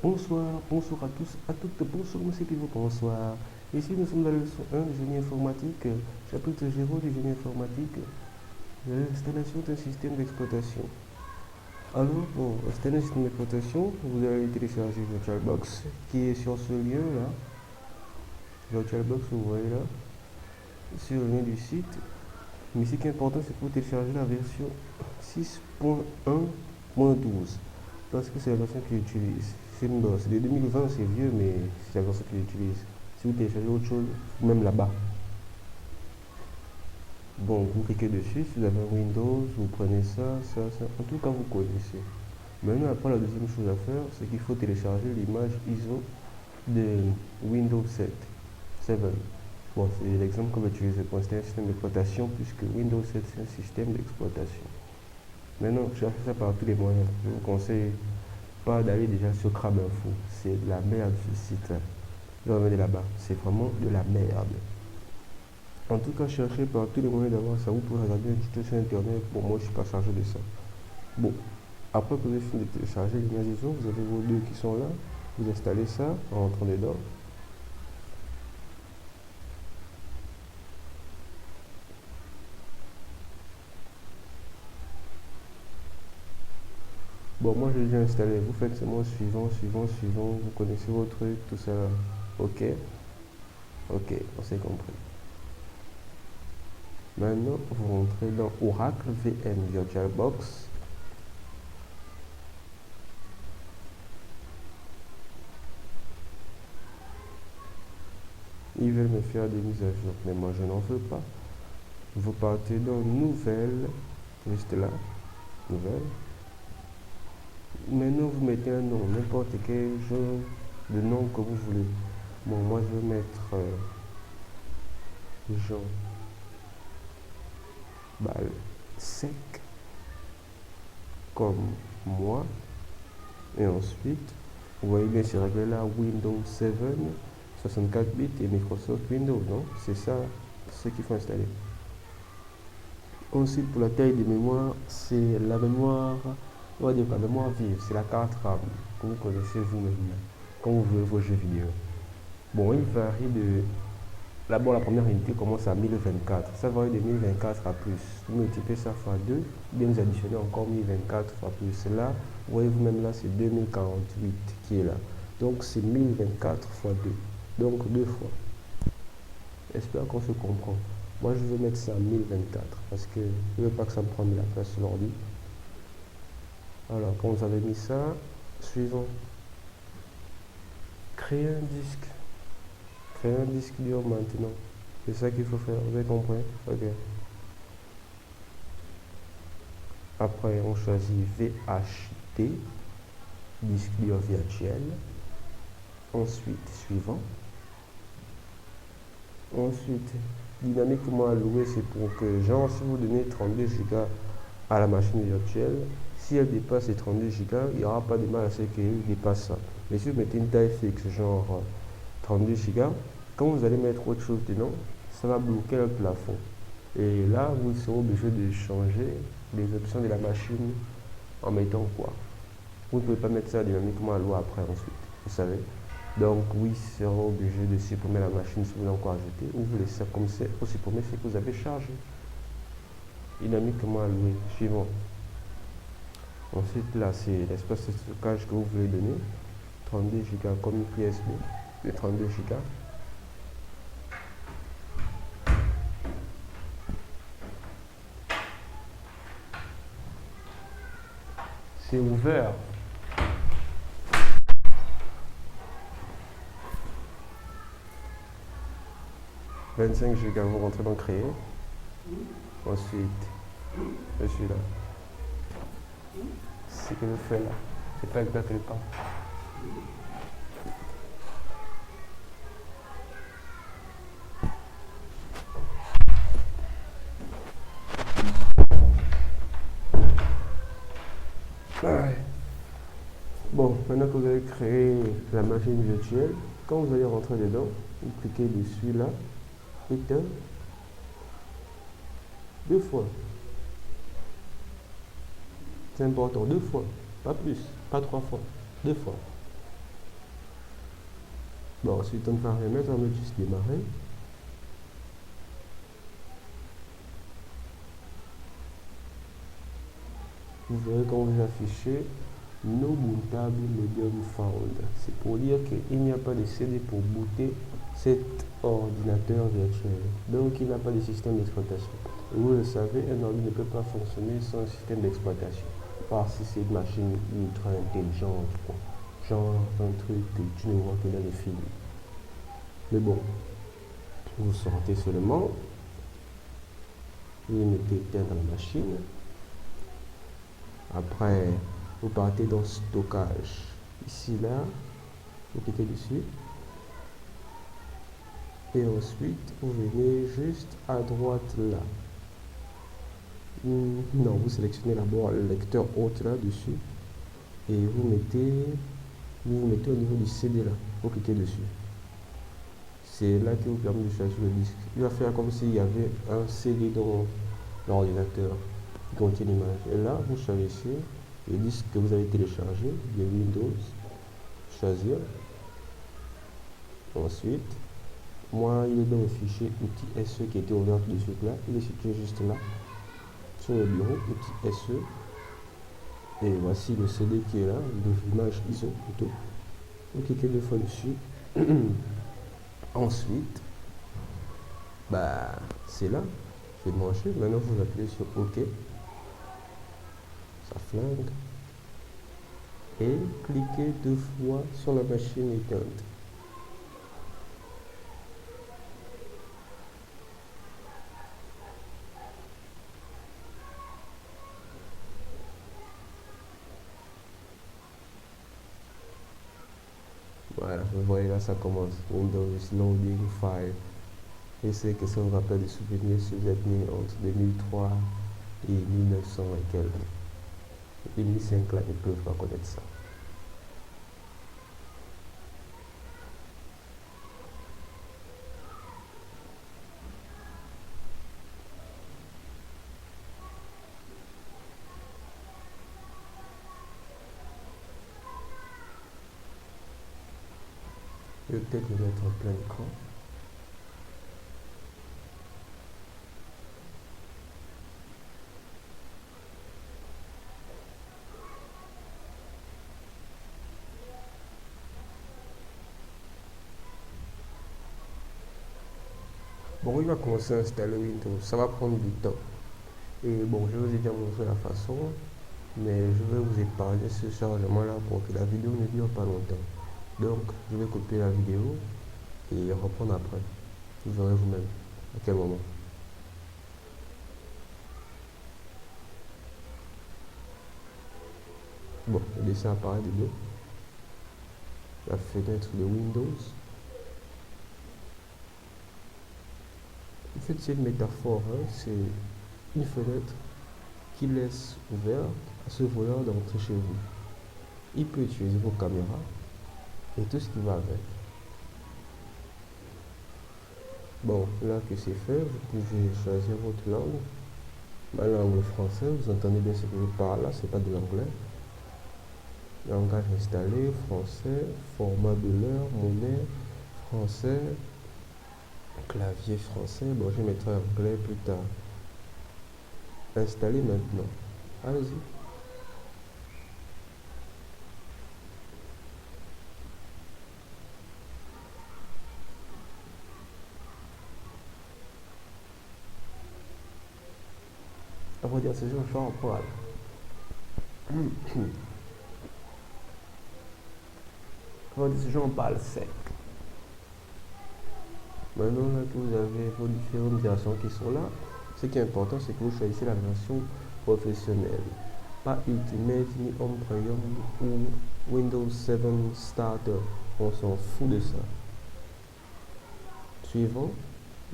Bonsoir à tous, à toutes, bonsour monsieur Pivot, bonsoir. Ici nous sommes dans la leçon 1 de génie informatique, chapitre 0 du génie informatique, l'installation d'un système d'exploitation. Alors pour installer un système d'exploitation, vous allez télécharger VirtualBox qui est sur ce lien là. VirtualBox, vous voyez là, sur le lien du site. Mais ce qui est important, c'est pour télécharger la version 6.1.12 parce que c'est la version que j'utilise. C'est de 2020, c'est vieux, mais c'est la version que j'utilise. Si vous téléchargez autre chose, même là-bas. Bon, vous cliquez dessus, si vous avez un Windows, vous prenez ça. En tout cas, vous connaissez. Maintenant, après, la deuxième chose à faire, c'est qu'il faut télécharger l'image ISO de Windows 7. Bon, c'est l'exemple qu'on va utiliser pour installer un système d'exploitation, puisque Windows 7, c'est un système d'exploitation. Maintenant, cherchez ça par tous les moyens. Je vous conseille pas d'aller déjà sur Crabinfo. C'est de la merde ce site. Je vais revenir là-bas. C'est vraiment de la merde. En tout cas, cherchez par tous les moyens d'avoir ça. Vous pouvez regarder un tuto sur internet. Pour moi, je ne suis pas chargé de ça. Bon, après que vous avez fini de télécharger l'image ISO, vous avez vos deux qui sont là. Vous installez ça en rentrant dedans. Bon, moi je l'ai déjà installé. Vous faites seulement suivant. Vous connaissez vos trucs, tout ça. Ok, on s'est compris. Maintenant, vous rentrez dans Oracle VM VirtualBox. Ils veulent me faire des mises à jour, mais moi je n'en veux pas. Vous partez dans Nouvelle, juste là, Nouvelle. Maintenant, vous mettez un nom, n'importe quel genre de nom que vous voulez. Bon, moi je vais mettre Jean Balsec comme moi. Et ensuite, vous voyez bien, c'est réglé là Windows 7, 64 bits et Microsoft Windows, non? C'est ça ce qu'il faut installer. Ensuite, pour la taille de mémoire, c'est la mémoire, on va dire la mémoire vive, c'est la carte RAM que vous connaissez vous-même quand vous jouez vos jeux vidéo. Bon, il varie de. D'abord, la première unité commence à 1024. Ça varie de 1024 à plus. Vous multipliez ça fois 2, bien vous additionnez encore 1024 fois plus. Là, vous voyez vous-même là, c'est 2048 qui est là. Donc, c'est 1024 fois 2. Donc, 2 fois. J'espère qu'on se comprend. Moi, je veux mettre ça à 1024 parce que je ne veux pas que ça me prenne de la place sur l'ordi. Alors, quand vous avez mis ça, suivant. Créer un disque. Créer un disque dur maintenant. C'est ça qu'il faut faire. Vous avez compris? Ok. Après, on choisit VHD, disque dur virtuel. Ensuite, suivant. Ensuite, dynamiquement alloué, c'est pour que, genre, si vous donnez 32 Go à la machine virtuelle, si elle dépasse les 32 Go, il n'y aura pas de mal à ce qu'elle dépasse ça. Mais si vous mettez une taille fixe, genre 32 Go, quand vous allez mettre autre chose dedans, ça va bloquer le plafond. Et là, vous serez obligé de changer les options de la machine en mettant quoi. Vous ne pouvez pas mettre ça dynamiquement à l'eau après ensuite, vous savez. Donc oui, vous serez obligé de supprimer la machine si vous voulez encore ajouter, ou vous laissez ça comme c'est, ou supprimer ce que vous avez chargé. Dynamiquement alloué, suivant. Ensuite là, c'est l'espace de stockage que vous voulez donner. 32 Go comme une clé USB de 32 Go. C'est ouvert. « 25 Go, vous rentrez dans créer. Ensuite, je suis là. Ce que je fais là, c'est pas exactement le temps. Ouais. Bon, maintenant que vous avez créé la machine virtuelle, quand vous allez rentrer dedans, vous cliquez dessus là, Enter, 2 fois. C'est important, 2 fois, pas plus, pas 3 fois, 2 fois. Bon, ensuite, on ne va rien mettre, on va juste démarrer. Vous verrez quand vous affichez No bootable medium found. C'est pour dire qu'il n'y a pas de CD pour booter cet ordinateur virtuel. Donc, il n'a pas de système d'exploitation. Vous le savez, un ordi ne peut pas fonctionner sans un système d'exploitation. Par si c'est une machine ultra intelligente, quoi. Genre un truc que tu ne vois que dans les films. Mais bon, vous sortez seulement, vous mettez éteindre la machine. Après, vous partez dans stockage. Ici, là, vous cliquez dessus. Et ensuite, vous venez juste à droite là. Non, vous sélectionnez d'abord le lecteur haute là-dessus. Et vous vous mettez au niveau du CD là. Vous cliquez dessus. C'est là qui vous permet de charger le disque. Il va faire comme s'il y avait un CD dans l'ordinateur qui contient l'image. Et là, vous choisissez le disque que vous avez téléchargé, de Windows, choisir. Ensuite, moi, il est dans le fichier outil SE qui était ouvert tout de suite là. Il est situé juste là, sur le bureau, outil SE. Et voici le CD qui est là, l'image ISO plutôt. Vous cliquez deux fois dessus. Ensuite, c'est là, c'est branché. Maintenant, vous appuyez sur OK. Ça flingue. Et cliquez deux fois sur la machine éteinte. Voilà, vous voyez là, ça commence. Windows Loading File. Je sais que ça vous rappelle des souvenirs si vous êtes né entre 2003 et 1900 et quelques. 2005 là, ils ne peuvent pas connaître ça. Je vais peut-être le mettre en plein écran. Bon, il va commencer à installer Windows. Ça va prendre du temps. Et bon, je vous ai déjà montré la façon, mais je vais vous épargner ce chargement-là pour que la vidéo ne dure pas longtemps. Donc, je vais copier la vidéo et reprendre après. Vous verrez vous-même à quel moment. Bon, le dessin apparaît de dos. La fenêtre de Windows. En fait, c'est une métaphore, hein. C'est une fenêtre qui laisse ouverte à ce voleur d'entrer chez vous. Il peut utiliser vos caméras et tout ce qui va avec. Bon, là que c'est fait, vous pouvez choisir votre langue. Ma langue français, vous entendez bien ce que je parle là, c'est pas de l'anglais. Langage installé, français, format de l'heure, monnaie, français, clavier français. Bon, je mettrai anglais plus tard. Installer maintenant. Allez-y. À vrai dire, c'est juste un choix en poil. On dit ce genre on parle sec. Maintenant là que vous avez vos différentes versions qui sont là, ce qui est important c'est que vous choisissez la version professionnelle. Pas Ultimate, ni Home Premium ou Windows 7 Starter. On s'en fout de ça. Suivant,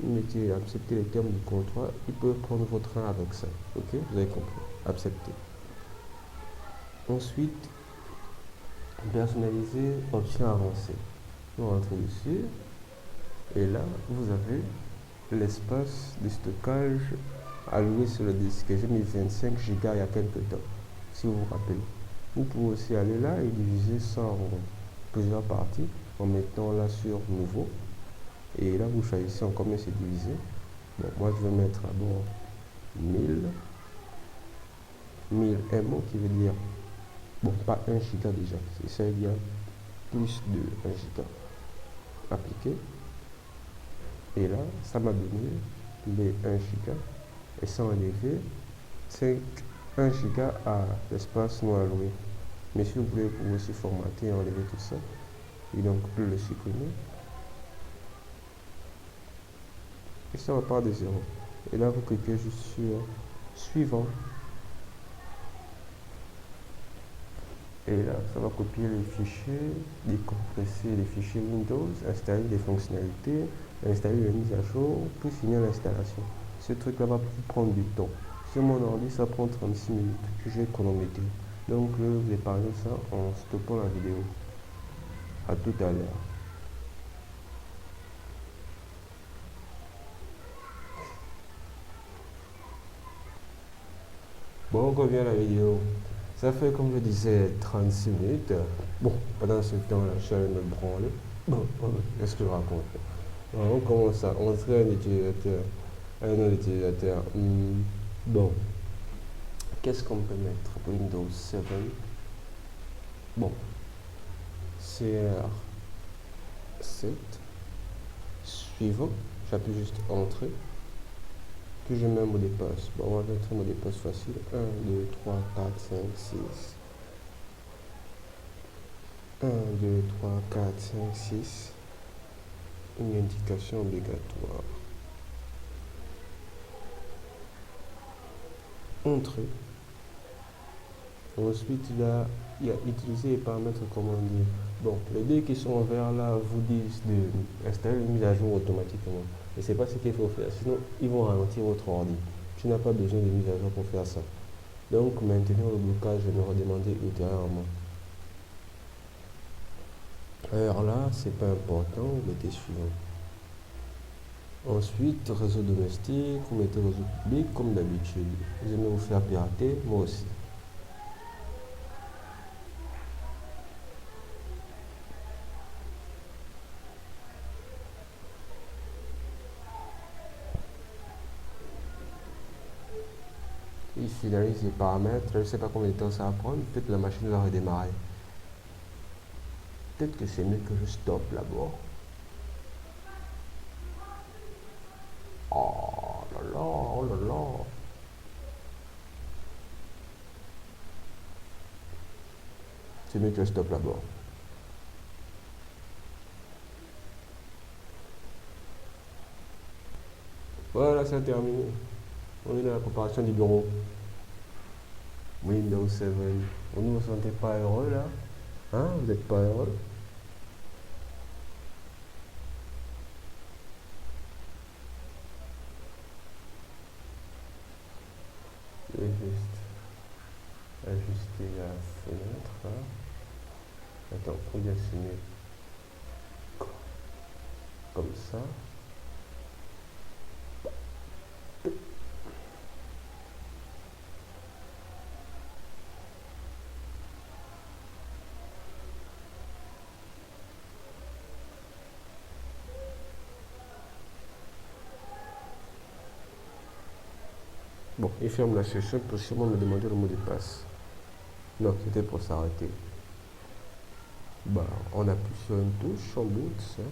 vous mettez accepter les termes du contrat. Ils peuvent prendre votre train avec ça. Ok, vous avez compris. Accepter. Ensuite, personnaliser, option avancée. Vous rentrez dessus. Et là, vous avez l'espace de stockage alloué sur le disque. J'ai mis 25 Go il y a quelques temps, si vous vous rappelez. Vous pouvez aussi aller là et diviser ça en plusieurs parties. en mettant là sur nouveau. Et là, vous choisissez en combien c'est divisé. Bon, moi, je vais mettre d'abord 1000. 1000 MO qui veut dire, bon, pas 1 giga déjà, c'est ça, il y a plus de 1 giga. Appliquer. Et là, ça m'a donné les 1 giga. Et ça enlever 1 giga à l'espace non alloué. Mais si vous voulez, vous pouvez aussi formater et enlever tout ça. Et donc, le supprimer. Et ça repart de 0. Et là, vous cliquez juste sur suivant. Et là, ça va copier les fichiers, décompresser les fichiers Windows, installer des fonctionnalités, installer les mises à jour, puis finir l'installation. Ce truc-là va prendre du temps. Sur mon ordi, ça prend 36 minutes que j'ai chronométré. Donc, je vais vous épargner ça en stoppant la vidéo. À tout à l'heure. Bon, on revient à la vidéo. Ça fait, comme je disais, 36 minutes. Bon, pendant ce temps-là, je suis allé me branler. Bon, qu'est-ce que je raconte? On commence à entrer un utilisateur. Un autre utilisateur. Bon, qu'est-ce qu'on peut mettre? Windows 7. Bon, CR7. Suivant. J'appuie juste Entrée. Puis je mets un mot de passe. Bon, on va mettre un mot de passe facile. 1, 2, 3, 4, 5, 6. 1, 2, 3, 4, 5, 6. Une indication obligatoire. Entrée. Ensuite, là, il y a utiliser les paramètres commandés. Bon, les deux qui sont en vert là vous disent d'installer une mise à jour automatiquement. Et c'est pas ce qu'il faut faire, sinon ils vont ralentir votre ordi. Tu n'as pas besoin de mise à jour pour faire ça. Donc, maintenir le blocage et me redemander ultérieurement. Alors là, c'est pas important, vous mettez suivant. Ensuite, réseau domestique, vous mettez réseau public comme d'habitude. Vous aimez vous faire pirater, moi aussi. Il finalise les paramètres, je ne sais pas combien de temps ça va prendre, peut-être la machine va redémarrer. Peut-être que c'est mieux que je stoppe d'abord. Oh là là, oh là là. C'est mieux que je stoppe d'abord. Voilà, c'est terminé. On est dans la préparation du bureau. Windows 7. Vous ne vous sentez pas heureux là? Hein? Vous n'êtes pas heureux? Je vais juste ajuster la fenêtre là. Attends, positionner comme ça. Bon, il ferme la session pour sûrement me demander le mot de passe. Non, c'était pour s'arrêter. Bah, on appuie sur une touche, on boot ça.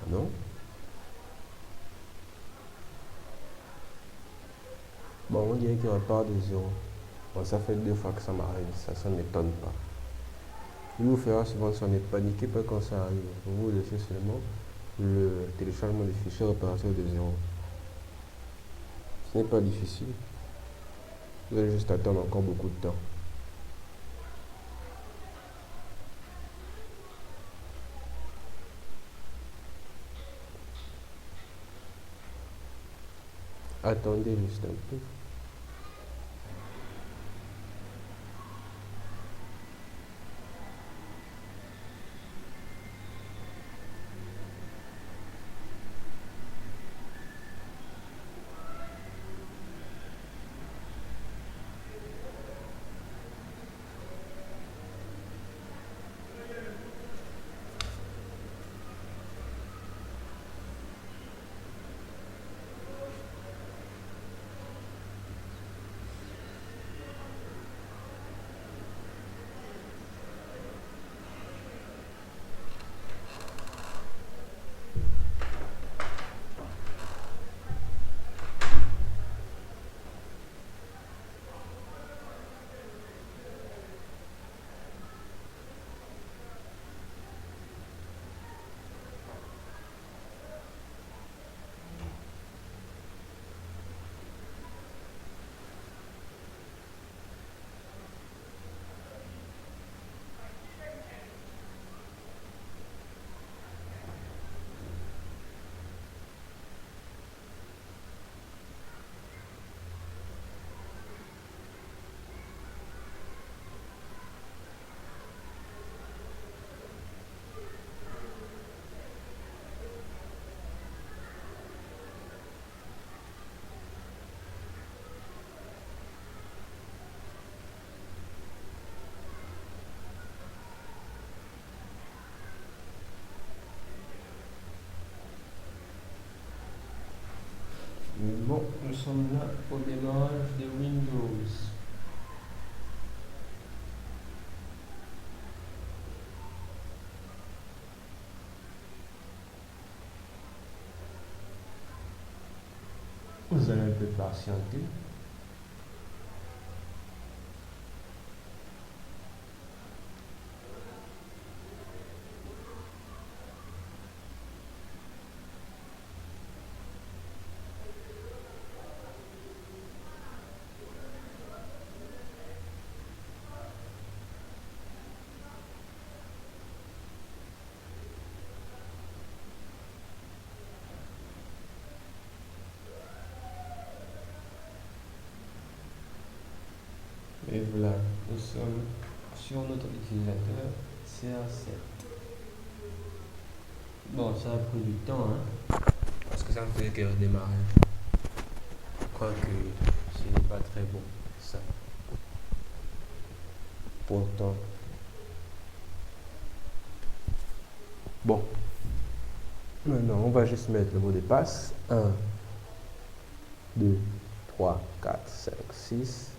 Ah non? Bon, on dirait qu'il repart de 0. Bon, ça fait 2 fois que ça m'arrive, ça ne m'étonne pas. Il vous fera souvent ça, ne paniquez pas quand ça arrive. Vous laissez seulement le téléchargement des fichiers repartir de 0. Ce n'est pas difficile. Vous allez juste attendre encore beaucoup de temps. Attendez juste un peu. Mais bon, nous sommes là au démarrage de Windows. Vous allez un peu patienter. Et voilà, nous sommes sur notre utilisateur CA7. Bon, ça a pris du temps, hein, parce que ça ne faisait que redémarrer. Quoique, ce n'est pas très bon, ça. Pourtant. Bon. Maintenant, on va juste mettre le mot de passe. 1, 2, 3, 4, 5, 6.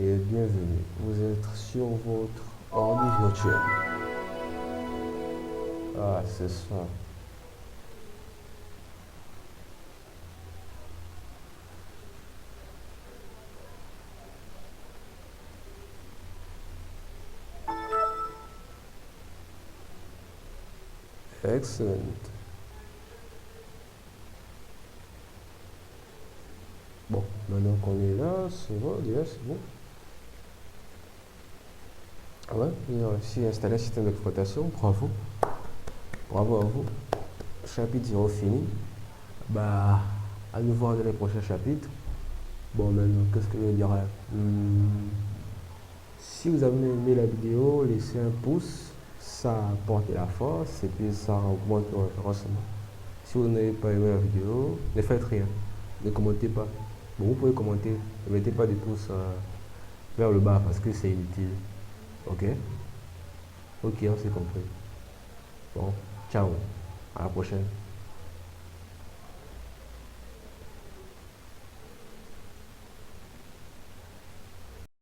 Et bienvenue. Vous êtes sur votre ordi virtuel. Ah, c'est ça. Excellent. Bon, maintenant qu'on est là, c'est bon, déjà c'est bon. Ah ouais, vous avez réussi à installer un système d'exploitation, bravo. Bravo à vous. Chapitre 0 fini. Bah, à nous voir dans les prochains chapitres. Bon, maintenant, qu'est-ce que je dirais? Si vous avez aimé la vidéo, laissez un pouce, ça apporte de la force et puis ça augmente le référencement. Si vous n'avez pas aimé la vidéo, ne faites rien, ne commentez pas. Bon, vous pouvez commenter, ne mettez pas de pouce vers le bas parce que c'est inutile. Ok? Ok, on s'est compris. Bon, ciao, à la prochaine.